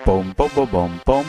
Пом-пом-пом-пом.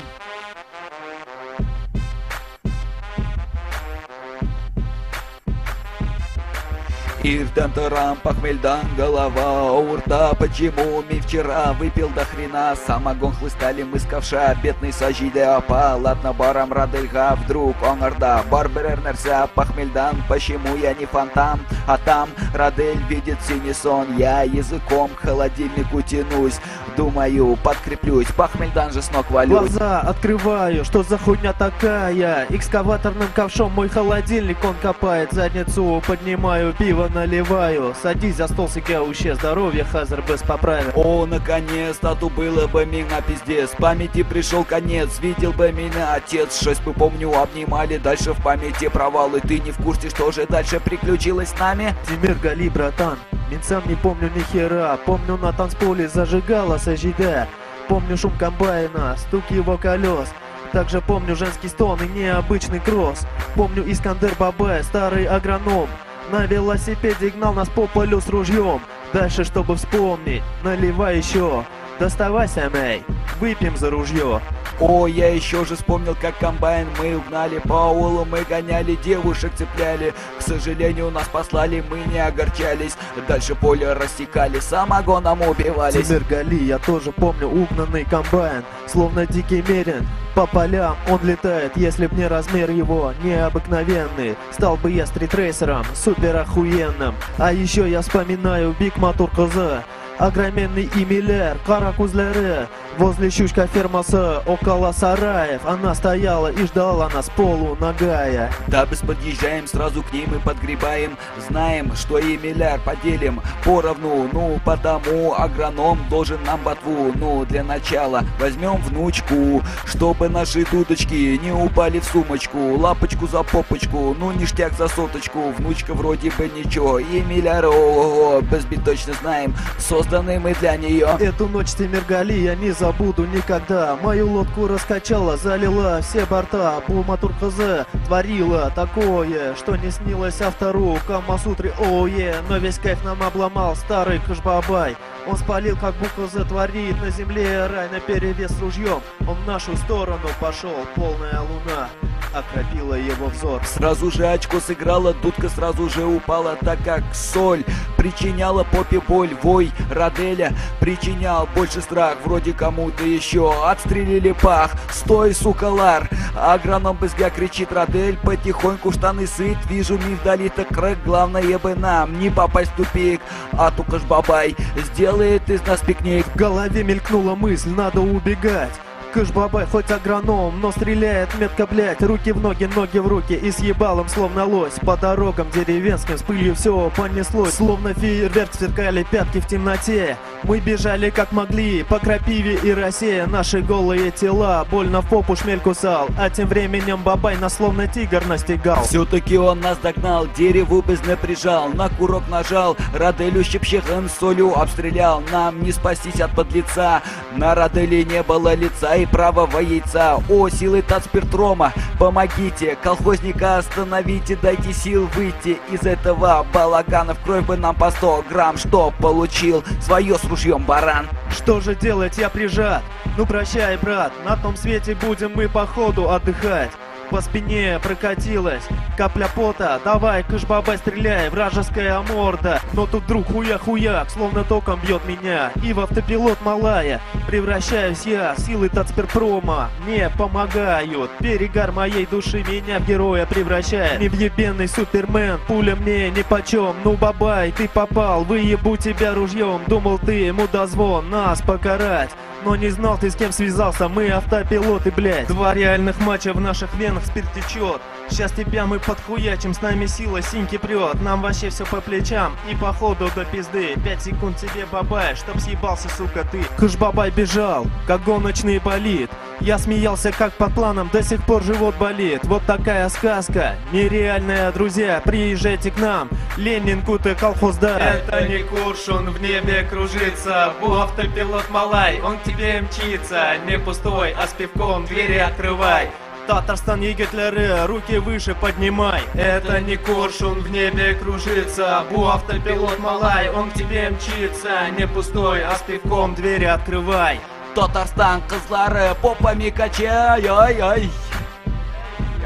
Иртан-тарам, похмельдан, голова у рта. Почему ми вчера выпил до хрена? Самогон хлыстали мы с ковша, бедный сажиде опа. Ладно, барам радельга, вдруг он орда. Барберер нерся, похмельдан, почему я не фонтан? А там Радель видит синий сон. Я языком к холодильнику тянусь. Думаю, подкреплюсь, похмельдан же с ног валюсь. Глаза открываю, что за хуйня такая? Экскаваторным ковшом мой холодильник он копает. Задницу поднимаю, пиво наливаю. Садись за стол, сигающее здоровье, хазар без поправил. О, наконец-то, то было бы меня пиздец. Памяти пришел конец, видел бы меня отец. 6 мы помню, обнимали, дальше в памяти провалы. Ты не в курсе, что же дальше приключилось с нами? Тимир Гали, братан, минцам не помню ни хера. Помню, на танцполе зажигала сажида. Помню шум комбайна, стук его колес. Также помню женский стон и необычный кросс. Помню Искандер Бабай, старый агроном. На велосипеде гнал нас по полю с ружьем. Дальше, чтобы вспомнить, наливай еще. Доставайся, мэй, выпьем за ружье. О, я еще же вспомнил, как комбайн мы угнали. По аулу мы гоняли, девушек цепляли. К сожалению, нас послали, мы не огорчались. Дальше поле рассекали, самогоном убивались. Тимир Гали, я тоже помню угнанный комбайн. Словно дикий мерин, по полям он летает. Если б не размер его необыкновенный, стал бы я стритрейсером, супер охуенным. А еще я вспоминаю Биг Мотор Коза. Огроменный Эмиляр, Каракузлеры. Возле щучка фермаса, около сараев. Она стояла и ждала нас полуногая. Да, без подъезжаем, сразу к ней мы подгребаем. Знаем, что Эмиляр поделим поровну. Ну, потому агроном должен нам ботву. Ну, для начала возьмем внучку, чтобы наши дудочки не упали в сумочку. Лапочку за попочку, ну ништяк за соточку. Внучка вроде бы ничего, Эмиляр, ого-го, безбиточно знаем, созданы мы для нее. Эту ночь Тимир Гали я не забуду никогда. Мою лодку раскачала, залила все борта. Мотор КЗ творила такое, что не снилось автору Камасутре, оуе. Но весь кайф нам обломал старый Кашбабай. Он спалил, как БУКЗ творит на земле рай наперевес ружьем. Он в нашу сторону пошел, полная луна окропила его взор. Сразу же очко сыграла, дудка сразу же упала, так как соль причиняла попе боль. Вой Раделя причинял больше страх, вроде кому-то еще отстрелили пах. Стой, сука, лар! Агроном бызга кричит Радель, потихоньку штаны сыт. Вижу ми вдали так крэк, главное бы нам не попасть в тупик. А то Кашбабай сделает из нас пикник. В голове мелькнула мысль, надо убегать. Кашбабай хоть агроном, но стреляет метко, блять. Руки в ноги в руки и с ебалом словно лось. По дорогам деревенским с пылью все понеслось. Словно фейерверк сверкали пятки в темноте. Мы бежали как могли, по крапиве и росе. Наши голые тела больно в попу шмель кусал. А тем временем Бабай нас словно тигр настигал. Все-таки он нас догнал, дереву бездны прижал, на курок нажал, Раделю щепщехен солью обстрелял. Нам не спастись от подлеца, на Раделе не было лица и правого яйца. О, силы Татспиртрома, помогите, колхозника остановите, дайте сил выйти из этого балагана. В кровь бы нам по 100 грамм, что получил свое с ружьем баран. Что же делать, я прижат? Ну прощай, брат, на том свете будем мы походу отдыхать. По спине прокатилась капля пота. Давай, Кашбабай, стреляй, вражеская морда. Но тут вдруг хуяк, словно током бьет меня. И в автопилот малая превращаюсь я. Силы Татспиртпрома мне помогают. Перегар моей души меня в героя превращает. Невъебенный супермен, пуля мне нипочем. Ну, Бабай, ты попал, выебу тебя ружьем. Думал ты, мудозвон, нас покарать. Но не знал ты, с кем связался, мы автопилоты, блядь. 2 реальных матча в наших венах спирт течет. Сейчас тебя мы подхуячим, с нами сила синьки прет. Нам вообще все по плечам и походу до пизды. 5 секунд тебе, Бабай, чтоб съебался, сука, ты. Кашбабай бежал, как гоночный болид. Я смеялся как по планам, до сих пор живот болит. Вот такая сказка, нереальная, друзья. Приезжайте к нам, Ленинку-то колхозда. Это не куршун, в небе кружится. Автопилот малай, он к тебе мчится. Не пустой, а с пивком двери открывай. Татарстан и Гитлеры, руки выше поднимай. Это не куршун, в небе кружится. Автопилот малай, он к тебе мчится. Не пустой, а с пивком двери открывай. Татарстан кызлары попами качай, ай-ай.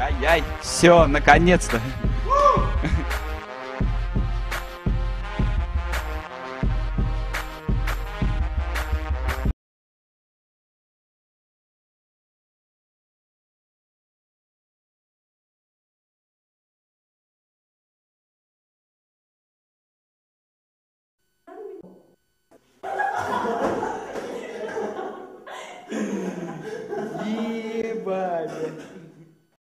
Ай-ай, все, наконец-то.